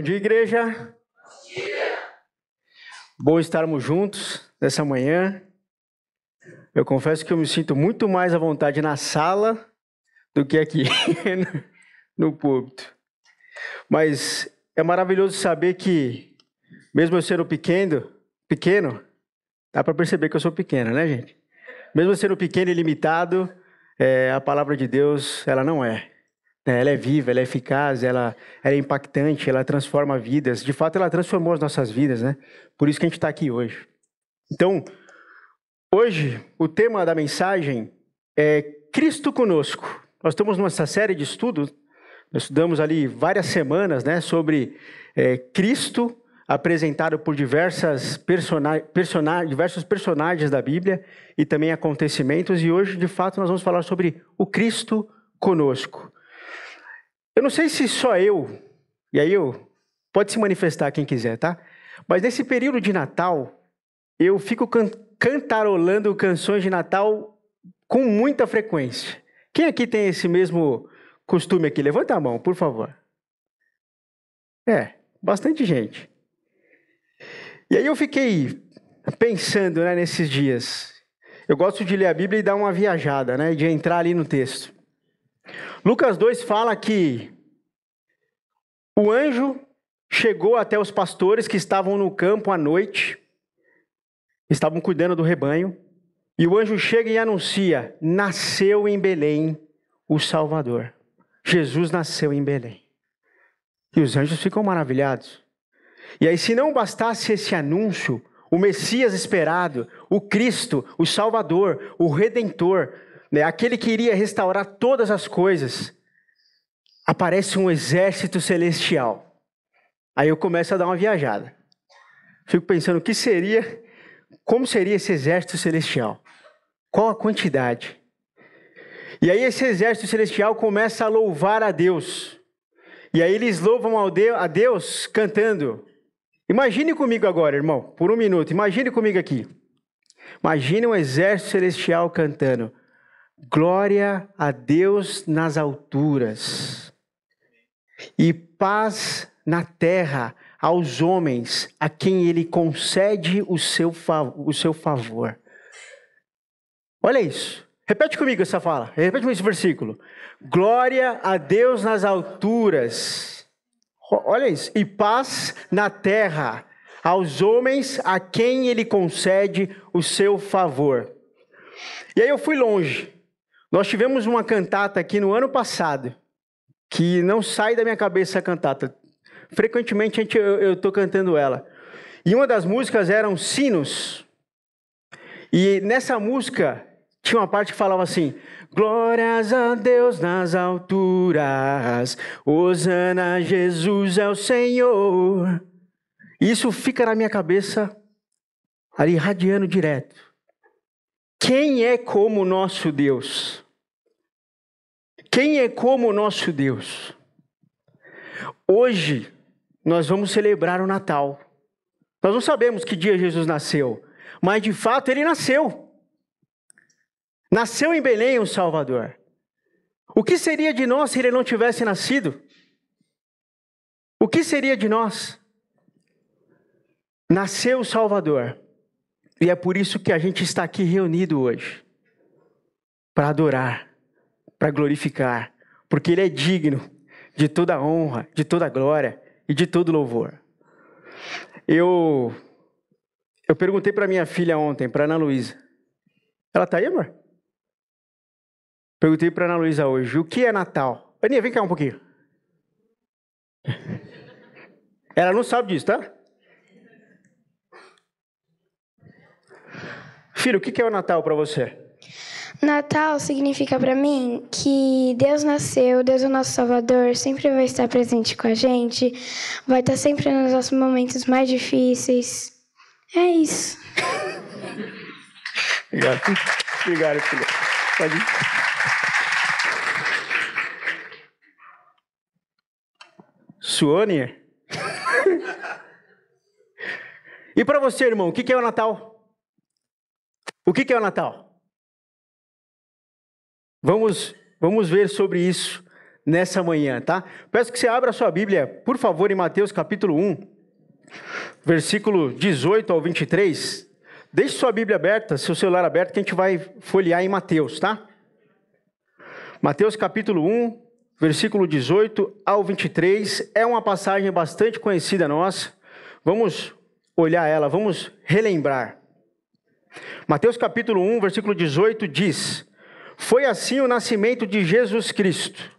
dia, igreja. Bom dia. Bom estarmos juntos nessa manhã. Eu confesso que eu me sinto muito mais à vontade na sala do que aqui no púlpito. Mas é maravilhoso saber que, mesmo eu sendo pequeno, dá para perceber que eu sou pequeno, né, gente? Mesmo eu sendo pequeno e limitado, a palavra de Deus, ela não é. Ela é viva, ela é eficaz, ela é impactante, ela transforma vidas. De fato, ela transformou as nossas vidas, né? Por isso que a gente está aqui hoje. Então, hoje, o tema da mensagem é Cristo conosco. Nós estamos nessa série de estudos, nós estudamos ali várias semanas, né, sobre Cristo apresentado por diversos personagens da Bíblia e também acontecimentos. E hoje, de fato, nós vamos falar sobre o Cristo conosco. Eu não sei se só eu, e aí pode se manifestar quem quiser, tá? Mas nesse período de Natal, eu fico cantarolando canções de Natal com muita frequência. Quem aqui tem esse mesmo costume aqui? Levanta a mão, por favor. Bastante gente. E aí eu fiquei pensando, né, nesses dias. Eu gosto de ler a Bíblia e dar uma viajada, né, de entrar ali no texto. Lucas 2 fala que o anjo chegou até os pastores que estavam no campo à noite, estavam cuidando do rebanho, e o anjo chega e anuncia: nasceu em Belém o Salvador. Jesus nasceu em Belém. E os anjos ficam maravilhados. E aí, se não bastasse esse anúncio, o Messias esperado, o Cristo, o Salvador, o Redentor, aquele que iria restaurar todas as coisas, aparece um exército celestial. Aí eu começo a dar uma viajada. Fico pensando, como seria esse exército celestial? Qual a quantidade? E aí esse exército celestial começa a louvar a Deus. E aí eles louvam a Deus cantando. Imagine comigo agora, irmão, por um minuto. Imagine comigo aqui. Imagine um exército celestial cantando: glória a Deus nas alturas e paz na terra aos homens a quem Ele concede o seu favor. Olha isso. Repete comigo essa fala. Repete comigo esse versículo. Glória a Deus nas alturas. Olha isso. E paz na terra aos homens a quem Ele concede o seu favor. E aí eu fui longe. Nós tivemos uma cantata aqui no ano passado, que não sai da minha cabeça a cantata. Frequentemente eu estou cantando ela. E uma das músicas eram sinos. E nessa música tinha uma parte que falava assim: glórias a Deus nas alturas, hosana, Jesus é o Senhor. E isso fica na minha cabeça ali radiando direto. Quem é como o nosso Deus? Quem é como o nosso Deus? Hoje, nós vamos celebrar o Natal. Nós não sabemos que dia Jesus nasceu, mas de fato Ele nasceu. Nasceu em Belém o Salvador. O que seria de nós se Ele não tivesse nascido? O que seria de nós? Nasceu o Salvador. E é por isso que a gente está aqui reunido hoje. Para adorar, para glorificar, porque Ele é digno de toda honra, de toda glória e de todo louvor. Eu perguntei para minha filha ontem, para Ana Luísa. Ela está aí, amor? Perguntei para Ana Luísa hoje: o que é Natal? Aninha, vem cá um pouquinho. Ela não sabe disso, tá? Filho, o que é o Natal para você? Natal significa para mim que Deus nasceu, Deus é o nosso Salvador, sempre vai estar presente com a gente, vai estar sempre nos nossos momentos mais difíceis. É isso. Obrigado, filho. Pode ir. Suônia? E para você, irmão, o que é o Natal? O que é o Natal? Vamos ver sobre isso nessa manhã, tá? Peço que você abra a sua Bíblia, por favor, em Mateus capítulo 1, versículo 18 ao 23. Deixe sua Bíblia aberta, seu celular aberto, que a gente vai folhear em Mateus, tá? Mateus capítulo 1, versículo 18 ao 23. É uma passagem bastante conhecida nossa. Vamos olhar ela, vamos relembrar. Mateus capítulo 1, versículo 18 diz: Foi assim o nascimento de Jesus Cristo.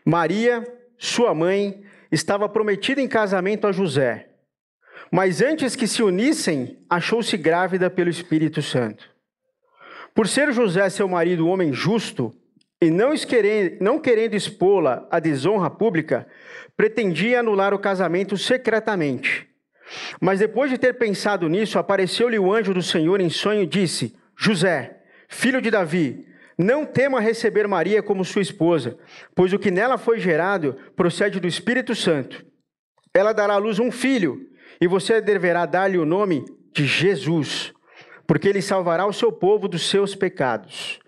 Maria, sua mãe, estava prometida em casamento a José. Mas antes que se unissem, achou-se grávida pelo Espírito Santo. Por ser José, seu marido, um homem justo, e não querendo expô-la à desonra pública, pretendia anular o casamento secretamente. Mas depois de ter pensado nisso, apareceu-lhe o anjo do Senhor em sonho e disse: José, filho de Davi, não tema receber Maria como sua esposa, pois o que nela foi gerado procede do Espírito Santo. Ela dará à luz um filho, e você deverá dar-lhe o nome de Jesus, porque ele salvará o seu povo dos seus pecados.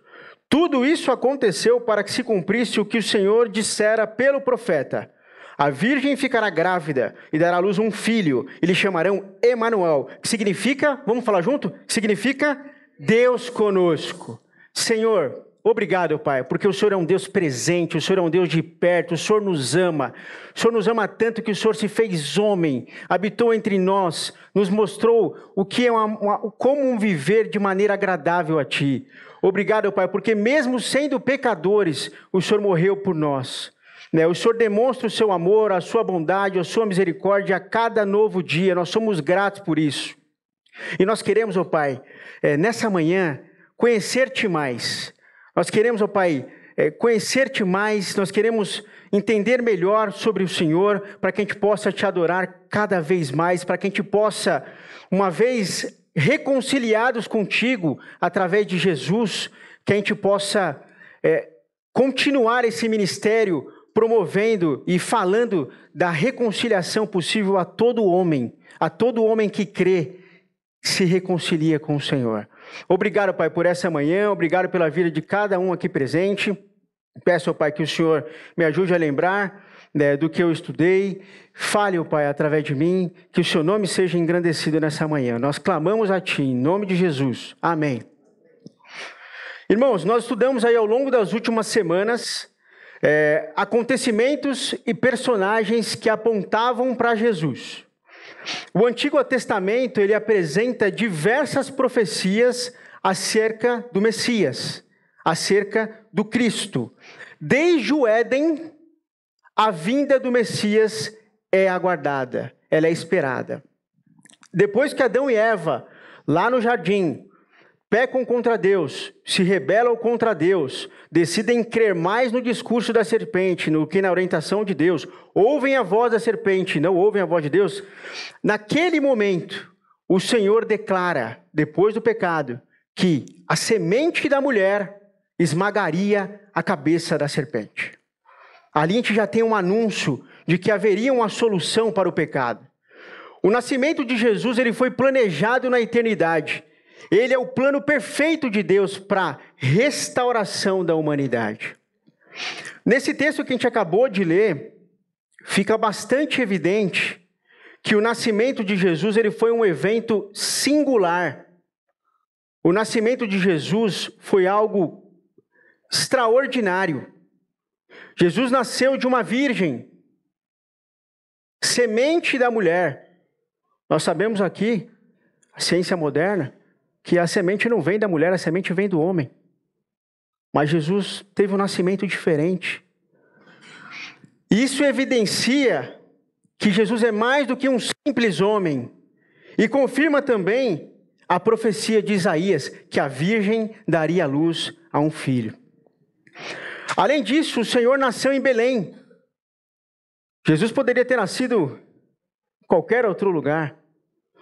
Tudo isso aconteceu para que se cumprisse o que o Senhor dissera pelo profeta: a virgem ficará grávida e dará à luz um filho, e lhe chamarão Emanuel, que significa, vamos falar junto? Significa Deus conosco. Senhor, obrigado, Pai, porque o Senhor é um Deus presente, o Senhor é um Deus de perto, o Senhor nos ama tanto que o Senhor se fez homem, habitou entre nós, nos mostrou o que é como viver de maneira agradável a Ti. Obrigado, Pai, porque mesmo sendo pecadores, o Senhor morreu por nós. O Senhor demonstra o seu amor, a sua bondade, a sua misericórdia a cada novo dia. Nós somos gratos por isso. E nós queremos, ó Pai, nessa manhã, conhecer-te mais. Nós queremos, ó Pai, conhecer-te mais. Nós queremos entender melhor sobre o Senhor, para que a gente possa te adorar cada vez mais, para que a gente possa, uma vez reconciliados contigo, através de Jesus, que a gente possa continuar esse ministério, promovendo e falando da reconciliação possível a todo homem que crê, se reconcilia com o Senhor. Obrigado, Pai, por essa manhã, obrigado pela vida de cada um aqui presente. Peço, Pai, que o Senhor me ajude a lembrar do que eu estudei. Fale, Pai, através de mim, que o Seu nome seja engrandecido nessa manhã. Nós clamamos a Ti, em nome de Jesus. Amém. Irmãos, nós estudamos aí ao longo das últimas semanas acontecimentos e personagens que apontavam para Jesus. O Antigo Testamento, ele apresenta diversas profecias acerca do Messias, acerca do Cristo. Desde o Éden, a vinda do Messias é aguardada, ela é esperada. Depois que Adão e Eva, lá no jardim, pecam contra Deus, se rebelam contra Deus, decidem crer mais no discurso da serpente do que na orientação de Deus, ouvem a voz da serpente, não ouvem a voz de Deus. Naquele momento, o Senhor declara, depois do pecado, que a semente da mulher esmagaria a cabeça da serpente. Ali a gente já tem um anúncio de que haveria uma solução para o pecado. O nascimento de Jesus, ele foi planejado na eternidade. Ele é o plano perfeito de Deus para restauração da humanidade. Nesse texto que a gente acabou de ler, fica bastante evidente que o nascimento de Jesus, ele foi um evento singular. O nascimento de Jesus foi algo extraordinário. Jesus nasceu de uma virgem, semente da mulher. Nós sabemos aqui, a ciência moderna, que a semente não vem da mulher, a semente vem do homem. Mas Jesus teve um nascimento diferente. Isso evidencia que Jesus é mais do que um simples homem. E confirma também a profecia de Isaías, que a virgem daria à luz a um filho. Além disso, o Senhor nasceu em Belém. Jesus poderia ter nascido em qualquer outro lugar,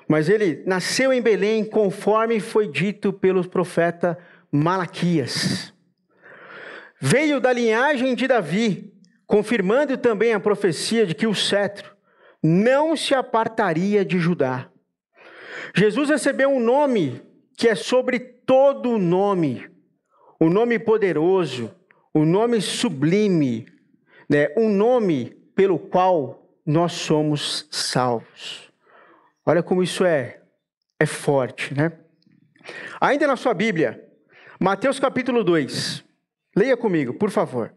mas ele nasceu em Belém conforme foi dito pelo profeta Malaquias. Veio da linhagem de Davi, confirmando também a profecia de que o cetro não se apartaria de Judá. Jesus recebeu um nome que é sobre todo nome, o nome poderoso, o nome sublime, né, um nome pelo qual nós somos salvos. Olha como isso é forte, né? Ainda na sua Bíblia, Mateus capítulo 2. Leia comigo, por favor.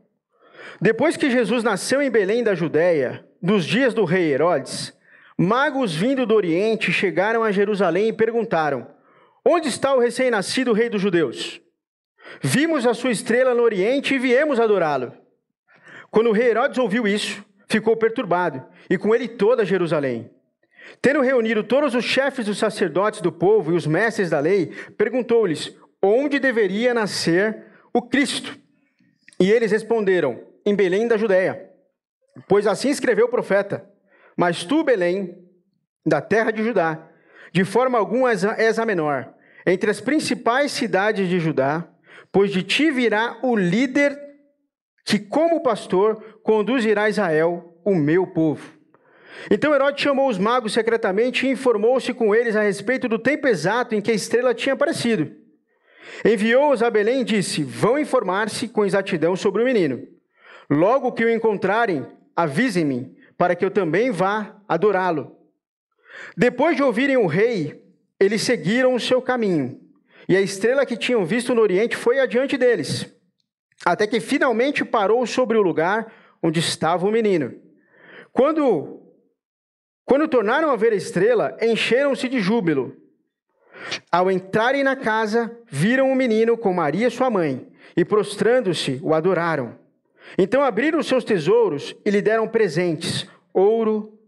Depois que Jesus nasceu em Belém da Judéia, nos dias do rei Herodes, magos vindo do Oriente chegaram a Jerusalém e perguntaram: onde está o recém-nascido rei dos judeus? Vimos a sua estrela no Oriente e viemos adorá-lo. Quando o rei Herodes ouviu isso, ficou perturbado, e com ele toda Jerusalém. Tendo reunido todos os chefes dos sacerdotes do povo e os mestres da lei, perguntou-lhes onde deveria nascer o Cristo. E eles responderam: em Belém da Judéia, pois assim escreveu o profeta: mas tu, Belém, da terra de Judá, de forma alguma és a menor entre as principais cidades de Judá, pois de ti virá o líder que, como pastor, conduzirá Israel, o meu povo. Então Herodes chamou os magos secretamente e informou-se com eles a respeito do tempo exato em que a estrela tinha aparecido. Enviou-os a Belém e disse: vão informar-se com exatidão sobre o menino. Logo que o encontrarem, avisem-me, para que eu também vá adorá-lo. Depois de ouvirem o rei, eles seguiram o seu caminho, e a estrela que tinham visto no Oriente foi adiante deles, até que finalmente parou sobre o lugar onde estava o menino. Quando tornaram a ver a estrela, encheram-se de júbilo. Ao entrarem na casa, viram o menino com Maria, sua mãe, e prostrando-se, o adoraram. Então abriram os seus tesouros e lhe deram presentes: ouro,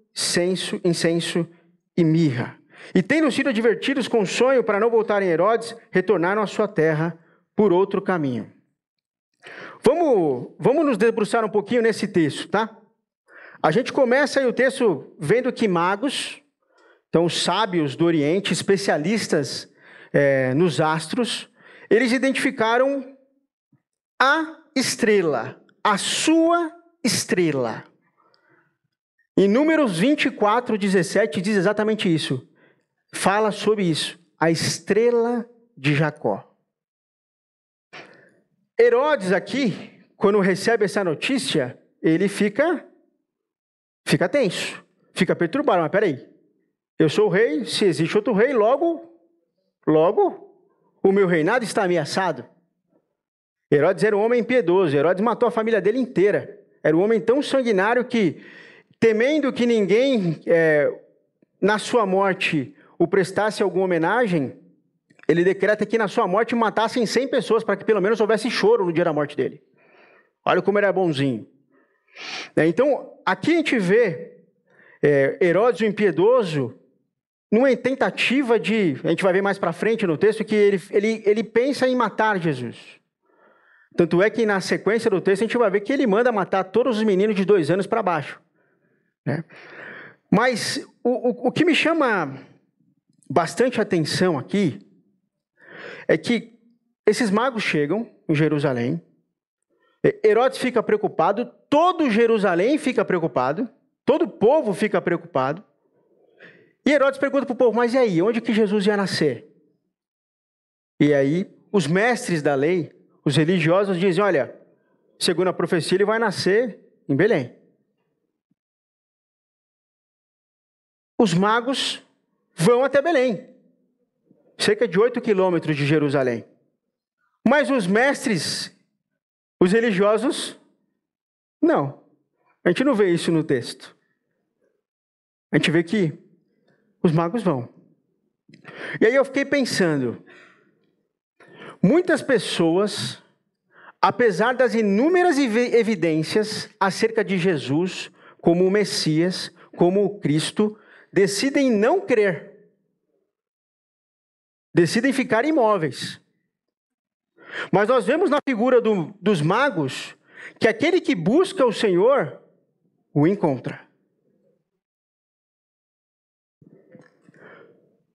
incenso e mirra. E tendo sido advertidos com sonho para não voltarem a Herodes, retornaram à sua terra por outro caminho. Vamos nos debruçar um pouquinho nesse texto, tá? A gente começa aí o texto vendo que magos, então sábios do Oriente, especialistas nos astros, eles identificaram a estrela, a sua estrela. Em Números 24, 17, diz exatamente isso. Fala sobre isso, a estrela de Jacó. Herodes aqui, quando recebe essa notícia, ele fica tenso, fica perturbado. Mas peraí, eu sou o rei, se existe outro rei, logo, o meu reinado está ameaçado. Herodes era um homem impiedoso, Herodes matou a família dele inteira. Era um homem tão sanguinário que, temendo que ninguém, na sua morte, o prestasse alguma homenagem, ele decreta que na sua morte matassem 100 pessoas, para que pelo menos houvesse choro no dia da morte dele. Olha como ele era bonzinho. Então, aqui a gente vê Herodes, o impiedoso, numa tentativa de... A gente vai ver mais para frente no texto que ele pensa em matar Jesus. Tanto é que na sequência do texto a gente vai ver que ele manda matar todos os meninos de 2 anos para baixo. Né? Mas o que me chama bastante atenção aqui é que esses magos chegam em Jerusalém, Herodes fica preocupado, todo Jerusalém fica preocupado, todo o povo fica preocupado, e Herodes pergunta para o povo: mas e aí, onde que Jesus ia nascer? E aí os mestres da lei, os religiosos dizem: olha, segundo a profecia ele vai nascer em Belém. Os magos vão até Belém, cerca de 8 quilômetros de Jerusalém. Mas os mestres, os religiosos, não. A gente não vê isso no texto. A gente vê que os magos vão. E aí eu fiquei pensando, muitas pessoas, apesar das inúmeras evidências acerca de Jesus como o Messias, como o Cristo, decidem não crer. Decidem ficar imóveis. Mas nós vemos na figura dos magos que aquele que busca o Senhor o encontra.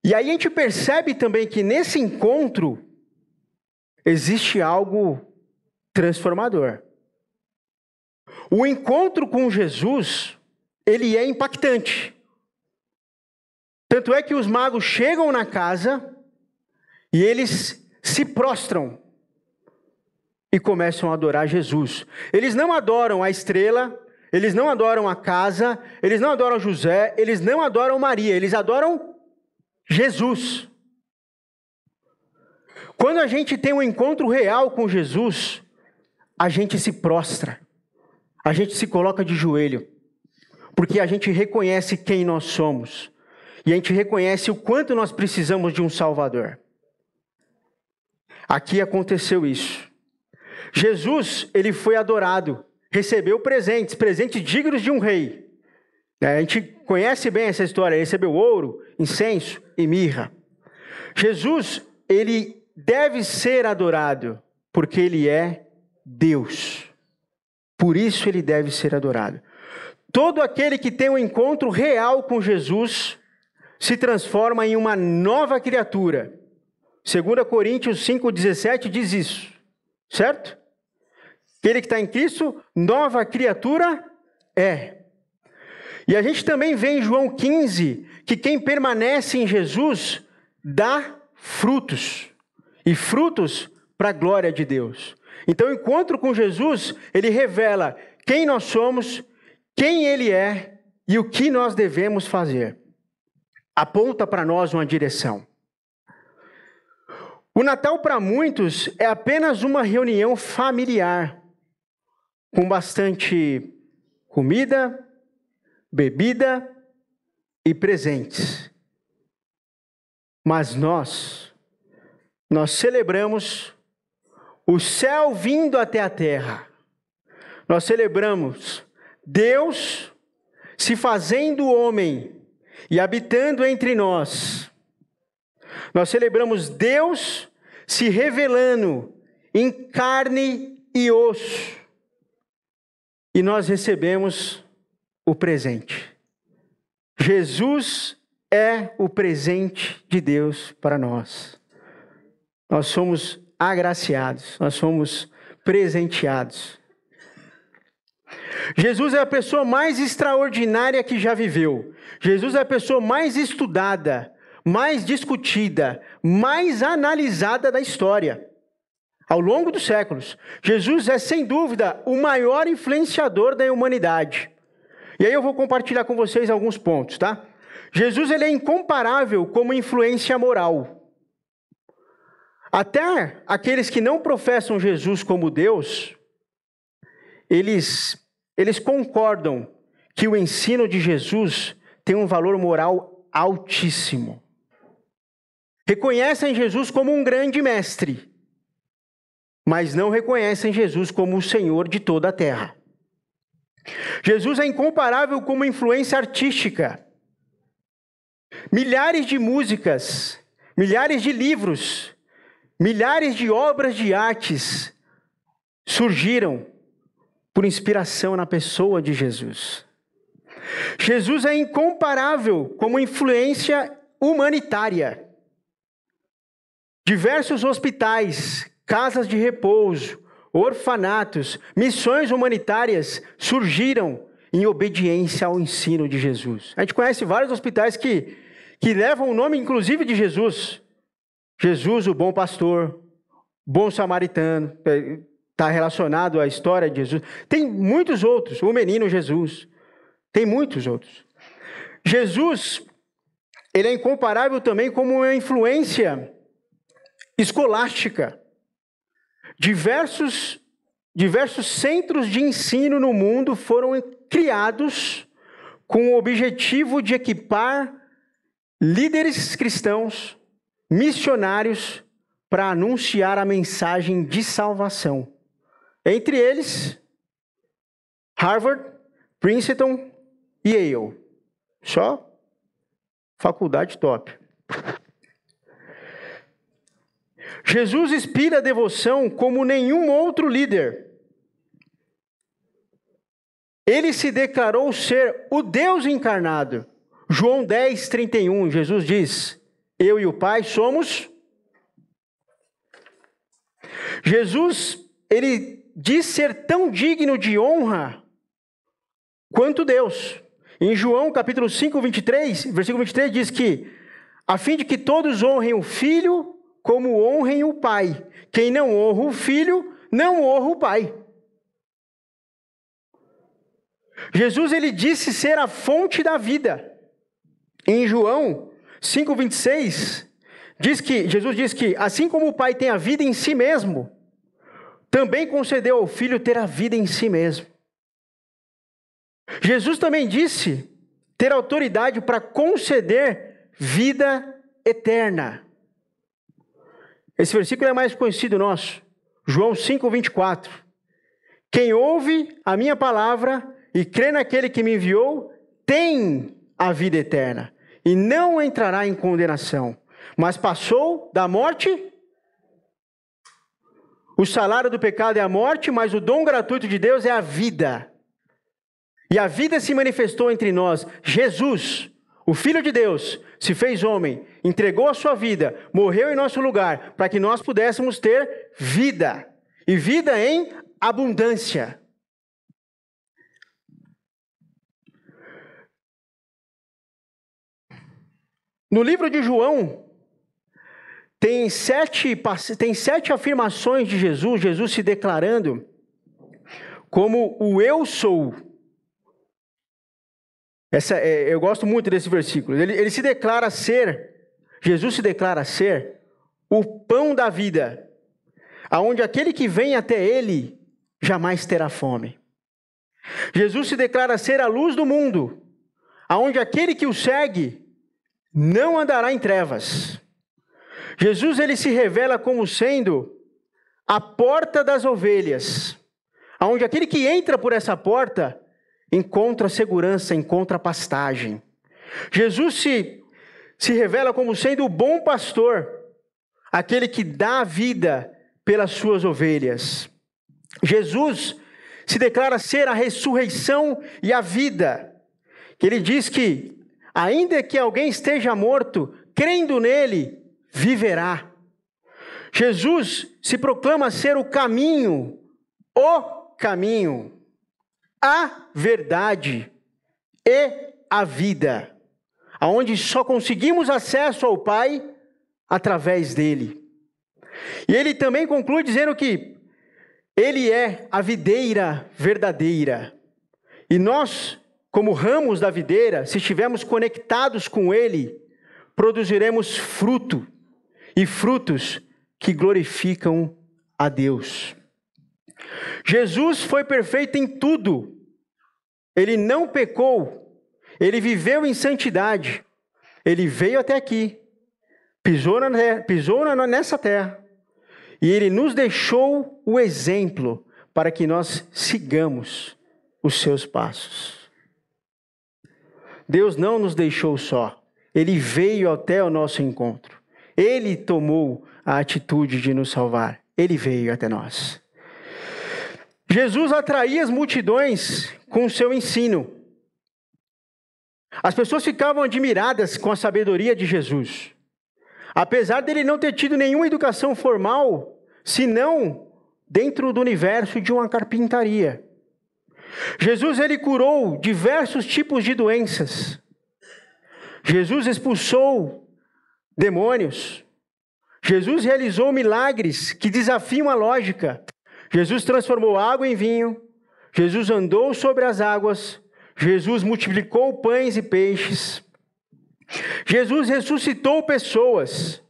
E aí a gente percebe também que nesse encontro existe algo transformador. O encontro com Jesus, ele é impactante. Tanto é que os magos chegam na casa e eles se prostram e começam a adorar Jesus. Eles não adoram a estrela, eles não adoram a casa, eles não adoram José, eles não adoram Maria, eles adoram Jesus. Quando a gente tem um encontro real com Jesus, a gente se prostra, a gente se coloca de joelho, porque a gente reconhece quem nós somos, e a gente reconhece o quanto nós precisamos de um Salvador. Aqui aconteceu isso. Jesus, ele foi adorado, recebeu presentes dignos de um rei. A gente conhece bem essa história, ele recebeu ouro, incenso e mirra. Jesus, ele deve ser adorado, porque ele é Deus. Por isso ele deve ser adorado. Todo aquele que tem um encontro real com Jesus se transforma em uma nova criatura. 2 Coríntios 5,17 diz isso, certo? Aquele que está em Cristo, nova criatura é. E a gente também vê em João 15 que quem permanece em Jesus dá frutos. E frutos para a glória de Deus. Então o encontro com Jesus, ele revela quem nós somos, quem ele é e o que nós devemos fazer. Aponta para nós uma direção. O Natal para muitos é apenas uma reunião familiar, com bastante comida, bebida e presentes. Mas nós celebramos o céu vindo até a terra. Nós celebramos Deus se fazendo homem e habitando entre nós. Nós celebramos Deus se revelando em carne e osso. E nós recebemos o presente. Jesus é o presente de Deus para nós. Nós somos agraciados, nós somos presenteados. Jesus é a pessoa mais extraordinária que já viveu. Jesus é a pessoa mais estudada, mais discutida, mais analisada da história. Ao longo dos séculos, Jesus é, sem dúvida, o maior influenciador da humanidade. E aí eu vou compartilhar com vocês alguns pontos, tá? Jesus, ele é incomparável como influência moral. Até aqueles que não professam Jesus como Deus, eles concordam que o ensino de Jesus tem um valor moral altíssimo. Reconhecem Jesus como um grande mestre, mas não reconhecem Jesus como o Senhor de toda a terra. Jesus é incomparável como influência artística. Milhares de músicas, milhares de livros, milhares de obras de artes surgiram por inspiração na pessoa de Jesus. Jesus é incomparável como influência humanitária. Diversos hospitais, casas de repouso, orfanatos, missões humanitárias surgiram em obediência ao ensino de Jesus. A gente conhece vários hospitais que levam o nome, inclusive, de Jesus. Jesus, o bom pastor, bom samaritano, está relacionado à história de Jesus. Tem muitos outros, o menino Jesus, tem muitos outros. Jesus, ele é incomparável também como uma influência escolástica. Diversos centros de ensino no mundo foram criados com o objetivo de equipar líderes cristãos, missionários, para anunciar a mensagem de salvação. Entre eles, Harvard, Princeton e Yale. Só faculdade top. Jesus inspira a devoção como nenhum outro líder. Ele se declarou ser o Deus encarnado. João 10:31, Jesus diz: eu e o Pai somos. Jesus, ele diz ser tão digno de honra quanto Deus. Em João capítulo 5, 23, versículo 23, diz que, a fim de que todos honrem o Filho como honrem o Pai. Quem não honra o Filho, não honra o Pai. Jesus, ele disse ser a fonte da vida. Em João 5,26, Jesus diz que, assim como o Pai tem a vida em si mesmo, também concedeu ao Filho ter a vida em si mesmo. Jesus também disse ter autoridade para conceder vida eterna. Esse versículo é mais conhecido nosso. João 5,24. Quem ouve a minha palavra e crê naquele que me enviou, tem a vida eterna, e não entrará em condenação, mas passou da morte. O salário do pecado é a morte, mas o dom gratuito de Deus é a vida. E a vida se manifestou entre nós. Jesus, o Filho de Deus, se fez homem, entregou a sua vida, morreu em nosso lugar, para que nós pudéssemos ter vida, e vida em abundância. No livro de João, tem sete afirmações de Jesus se declarando como o eu sou. Eu gosto muito desse versículo. Jesus se declara ser o pão da vida, aonde aquele que vem até ele jamais terá fome. Jesus se declara ser a luz do mundo, aonde aquele que o segue não andará em trevas. Jesus, ele se revela como sendo a porta das ovelhas, aonde aquele que entra por essa porta encontra segurança, encontra pastagem. Jesus se revela como sendo o bom pastor, aquele que dá a vida pelas suas ovelhas. Jesus se declara ser a ressurreição e a vida. Ele diz que, ainda que alguém esteja morto, crendo nele, viverá. Jesus se proclama ser o caminho, a verdade e a vida, aonde só conseguimos acesso ao Pai através dele. E ele também conclui dizendo que ele é a videira verdadeira. E nós, como ramos da videira, se estivermos conectados com ele, produziremos fruto, e frutos que glorificam a Deus. Jesus foi perfeito em tudo. Ele não pecou. Ele viveu em santidade. Ele veio até aqui, pisou nessa terra, e ele nos deixou o exemplo para que nós sigamos os seus passos. Deus não nos deixou só. Ele veio até o nosso encontro. Ele tomou a atitude de nos salvar. Ele veio até nós. Jesus atraía as multidões com o seu ensino. As pessoas ficavam admiradas com a sabedoria de Jesus. Apesar dele não ter tido nenhuma educação formal, senão dentro do universo de uma carpintaria. Jesus, ele curou diversos tipos de doenças. Jesus expulsou demônios. Jesus realizou milagres que desafiam a lógica. Jesus transformou água em vinho. Jesus andou sobre as águas. Jesus multiplicou pães e peixes. Jesus ressuscitou pessoas.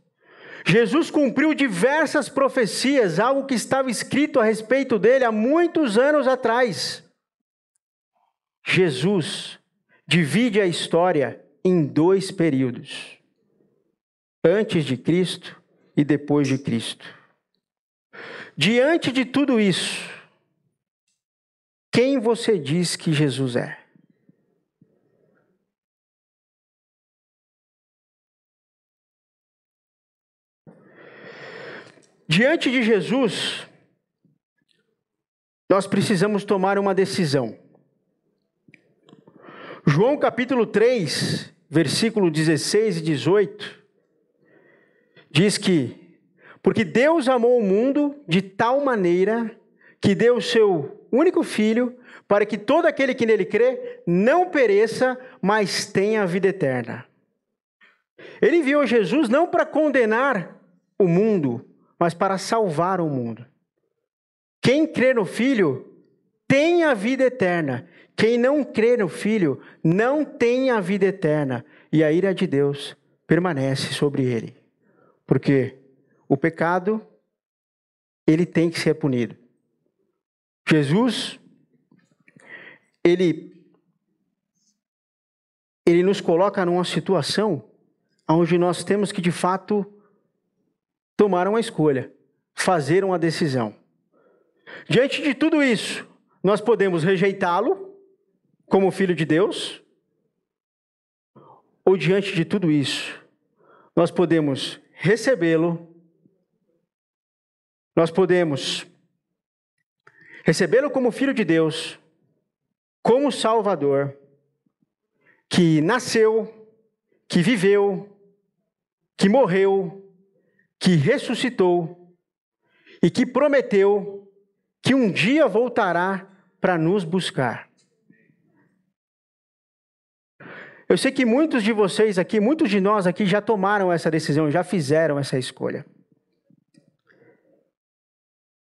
Jesus cumpriu diversas profecias, algo que estava escrito a respeito dele há muitos anos atrás. Jesus divide a história em dois períodos: antes de Cristo e depois de Cristo. Diante de tudo isso, quem você diz que Jesus é? Diante de Jesus, nós precisamos tomar uma decisão. João capítulo 3, versículo 16 e 18, diz que: porque Deus amou o mundo de tal maneira que deu o seu único Filho, para que todo aquele que nele crê não pereça, mas tenha a vida eterna. Ele enviou Jesus não para condenar o mundo, mas para salvar o mundo. Quem crê no Filho tem a vida eterna. Quem não crê no Filho não tem a vida eterna. E a ira de Deus permanece sobre ele. Porque o pecado, ele tem que ser punido. Jesus, ele nos coloca numa situação onde nós temos que, de fato, tomar uma escolha, fazer uma decisão. Diante de tudo isso, nós podemos rejeitá-lo como filho de Deus, ou diante de tudo isso, nós podemos recebê-lo, nós podemos recebê-lo como filho de Deus, como Salvador, que nasceu, que viveu, que morreu, que ressuscitou e que prometeu que um dia voltará para nos buscar. Eu sei que muitos de vocês aqui, muitos de nós aqui já tomaram essa decisão, já fizeram essa escolha.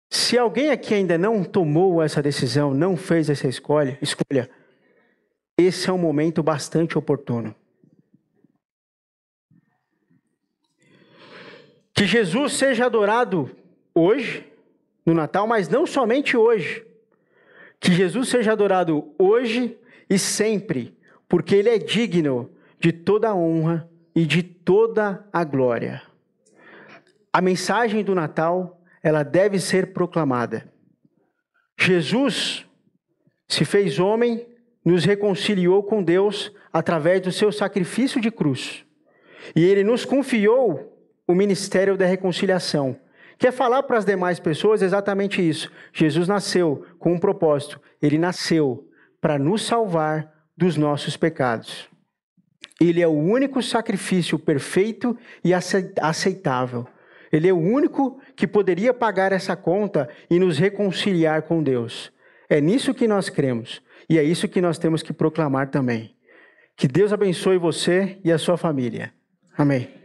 Se alguém aqui ainda não tomou essa decisão, não fez essa escolha, esse é um momento bastante oportuno. Que Jesus seja adorado hoje, no Natal, mas não somente hoje. Que Jesus seja adorado hoje e sempre, porque Ele é digno de toda a honra e de toda a glória. A mensagem do Natal, ela deve ser proclamada. Jesus se fez homem, nos reconciliou com Deus através do seu sacrifício de cruz. E Ele nos confiou o ministério da reconciliação. Quer falar para as demais pessoas exatamente isso. Jesus nasceu com um propósito. Ele nasceu para nos salvar dos nossos pecados. Ele é o único sacrifício perfeito e aceitável. Ele é o único que poderia pagar essa conta e nos reconciliar com Deus. É nisso que nós cremos. E é isso que nós temos que proclamar também. Que Deus abençoe você e a sua família. Amém.